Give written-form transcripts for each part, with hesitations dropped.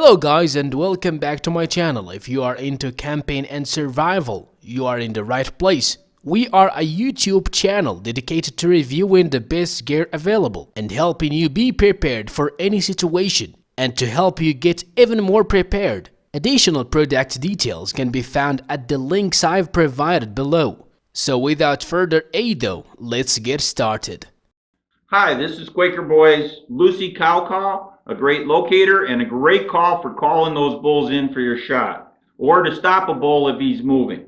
Hello guys and welcome back to my channel. If you are into camping and survival, you are in the right place. We are a YouTube channel dedicated to reviewing the best gear available and helping you be prepared for any situation and to help you get even more prepared. Additional product details can be found at the links I've provided below. So without further ado, let's get started. Hi, this is Quaker Boy's Lucy Cow Call, a great locator and a great call for calling those bulls in for your shot or to stop a bull if he's moving.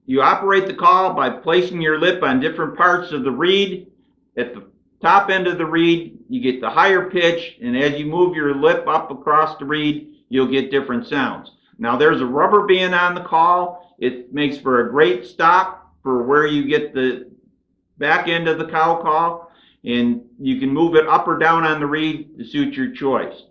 You operate the call by placing your lip on different parts of the reed. At the top end of the reed, you get the higher pitch, and as you move your lip up across the reed, you'll get different sounds. Now there's a rubber band on the call. It makes for a great stop for where you get the back end of the cow call, and you can move it up or down on the reed to suit your choice.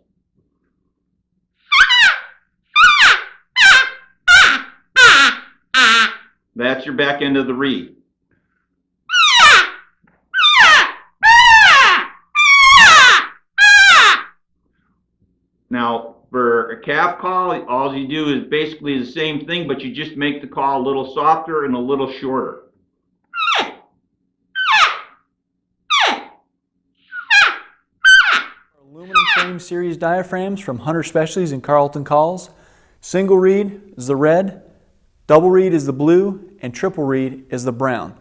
That's your back end of the reed. Now for a calf call, all you do is basically the same thing, but you just make the call a little softer and a little shorter. Aluminum frame series diaphragms from Hunter Specialties and Carlton Calls. Single reed is the red, double reed is the blue, and triple reed is the brown.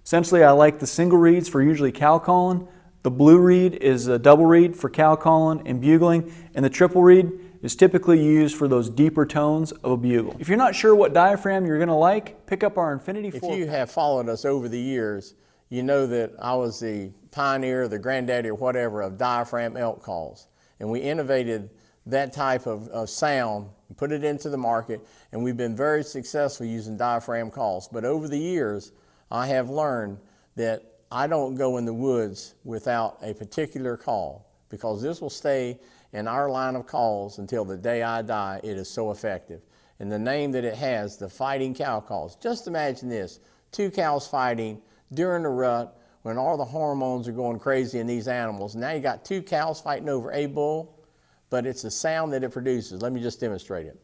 Essentially, I like the single reeds for usually cow calling. The blue reed is a double reed for cow calling and bugling, and the triple reed is typically used for those deeper tones of a bugle. If you're not sure what diaphragm you're going to like, pick up our Infinity 4. If you have followed us over the years, you know that I was the pioneer, the granddaddy or whatever of diaphragm elk calls. And we innovated that type of sound, put it into the market, and we've been very successful using diaphragm calls. But over the years, I have learned that I don't go in the woods without a particular call, because this will stay in our line of calls until the day I die. It is so effective. And the name that it has, the Fighting Cow Calls. Just imagine this, two cows fighting during the rut when all the hormones are going crazy in these animals. Now you got two cows fighting over a bull, but it's the sound that it produces. Let me just demonstrate it.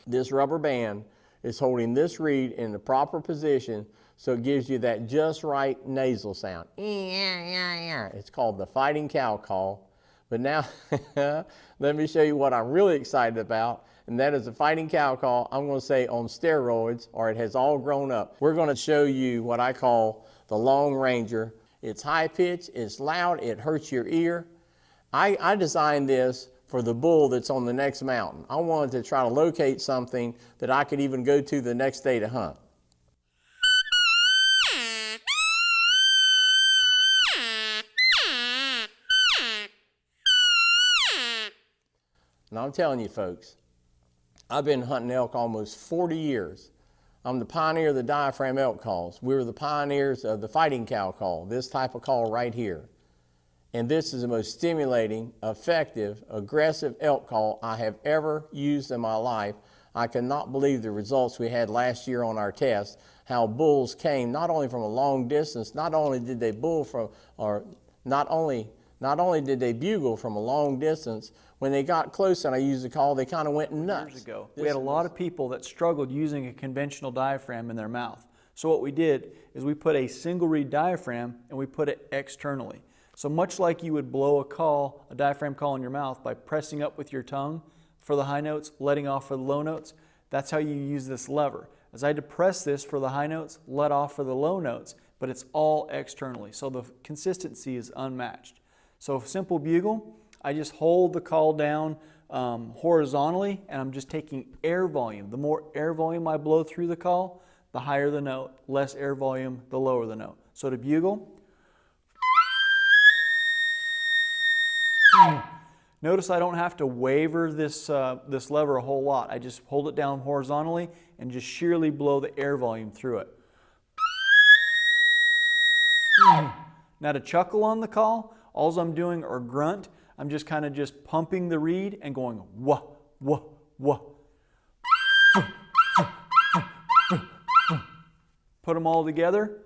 This rubber band is holding this reed in the proper position, so it gives you that just right nasal sound. It's called the Fighting Cow Call. But now, let me show you what I'm really excited about, and that is the Fighting Cow Call, I'm going to say on steroids, or it has all grown up. We're going to show you what I call the Long Ranger. It's high pitched, it's loud, it hurts your ear. I designed this for the bull that's on the next mountain. I wanted to try to locate something that I could even go to the next day to hunt. Now I'm telling you folks, I've been hunting elk almost 40 years. I'm the pioneer of the diaphragm elk calls. We were the pioneers of the Fighting Cow Call, this type of call right here. And this is the most stimulating, effective, aggressive elk call I have ever used in my life. I cannot believe the results we had last year on our test, how bulls came not only from a long distance, not only did they bull from, or not only did they bugle from a long distance, when they got close and I used the call, they kind of went nuts. Years ago, we had a lot of people that struggled using a conventional diaphragm in their mouth. So what we did is we put a single reed diaphragm and we put it externally. So much like you would blow a diaphragm call in your mouth by pressing up with your tongue for the high notes, letting off for the low notes, that's how you use this lever. As I depress this for the high notes, let off for the low notes, but it's all externally. So the consistency is unmatched. So simple bugle, I just hold the call down horizontally, and I'm just taking air volume. The more air volume I blow through the call, the higher the note. Less air volume, the lower the note. So to bugle, notice I don't have to waver this lever a whole lot. I just hold it down horizontally and just sheerly blow the air volume through it. Now to chuckle on the call, all I'm doing, or grunt, I'm just kind of just pumping the reed and going wah, wah, wah. Put them all together.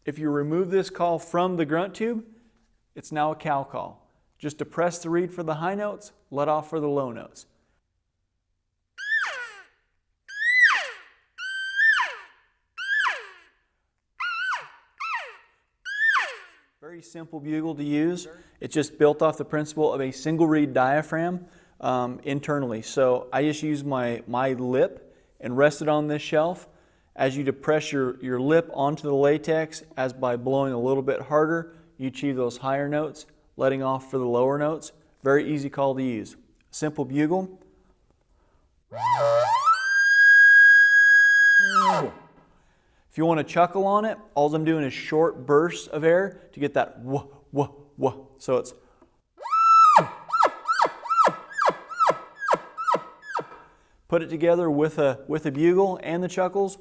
If you remove this call from the grunt tube, it's now a cow call. Just depress the reed for the high notes, let off for the low notes. Very simple bugle to use. It's just built off the principle of a single reed diaphragm internally. So I just use my lip and rest it on this shelf. As you depress your lip onto the latex, as by blowing a little bit harder, you achieve those higher notes, letting off for the lower notes. Very easy call to use. Simple bugle. If you want to chuckle on it, all I'm doing is short bursts of air to get that wah, wah, wah. So it's put it together with a bugle and the chuckles.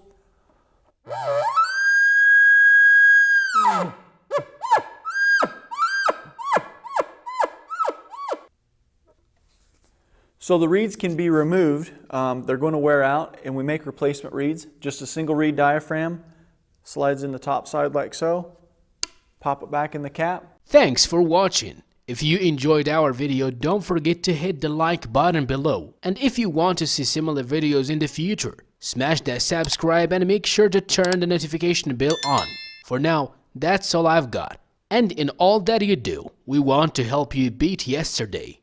So the reeds can be removed. They're going to wear out, and we make replacement reeds. Just a single reed diaphragm, slides in the top side like so. Pop it back in the cap. Thanks for watching. If you enjoyed our video, don't forget to hit the like button below. And if you want to see similar videos in the future, smash that subscribe and make sure to turn the notification bell on. For now, that's all I've got. And in all that you do, we want to help you beat yesterday.